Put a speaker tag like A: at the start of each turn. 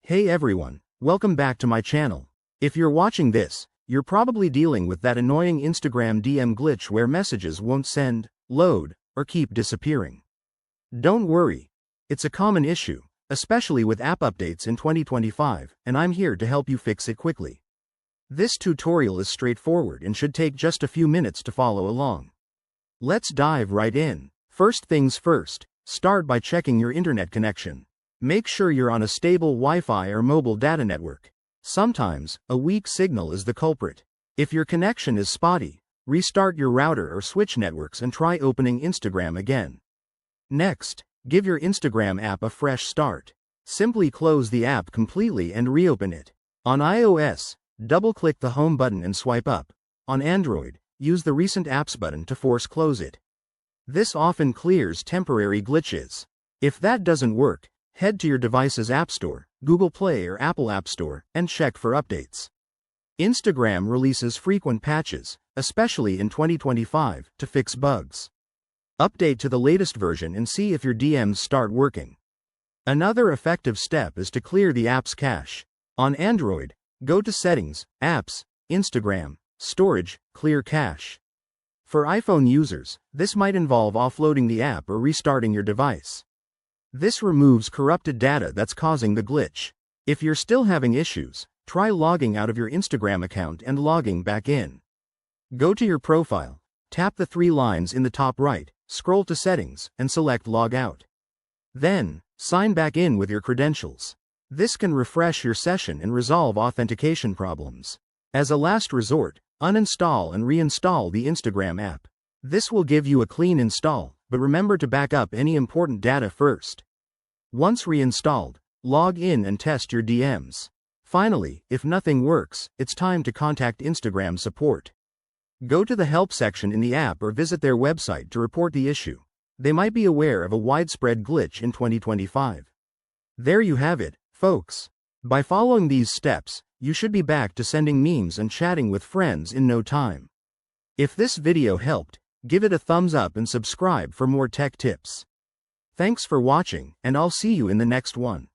A: Hey everyone, welcome back to my channel. If you're watching this, you're probably dealing with that annoying Instagram DM glitch where messages won't send, load, or keep disappearing. Don't worry. It's a common issue, especially with app updates in 2025, and I'm here to help you fix it quickly. This tutorial is straightforward and should take just a few minutes to follow along. Let's dive right in. First things first, start by checking your internet connection. Make sure you're on a stable Wi-Fi or mobile data network. Sometimes, a weak signal is the culprit. If your connection is spotty, restart your router or switch networks and try opening Instagram again. Next, give your Instagram app a fresh start. Simply close the app completely and reopen it. On iOS, double-click the Home button and swipe up. On Android, use the Recent Apps button to force close it. This often clears temporary glitches. If that doesn't work, head to your device's App Store, Google Play or Apple App Store, and check for updates. Instagram releases frequent patches, especially in 2025, to fix bugs. Update to the latest version and see if your DMs start working. Another effective step is to clear the app's cache. On Android, go to Settings, Apps, Instagram, Storage, Clear Cache. For iPhone users, this might involve offloading the app or restarting your device. This removes corrupted data that's causing the glitch. If you're still having issues, try logging out of your Instagram account and logging back in. Go to your profile, tap the three lines in the top right, scroll to Settings, and select Log Out. Then, sign back in with your credentials. This can refresh your session and resolve authentication problems. As a last resort, uninstall and reinstall the Instagram app. This will give you a clean install, but remember to back up any important data first. Once reinstalled, log in and test your DMs. Finally, if nothing works, it's time to contact Instagram support. Go to the help section in the app or visit their website to report the issue. They might be aware of a widespread glitch in 2025. There you have it, folks. By following these steps, you should be back to sending memes and chatting with friends in no time. If this video helped, give it a thumbs up and subscribe for more tech tips. Thanks for watching, and I'll see you in the next one.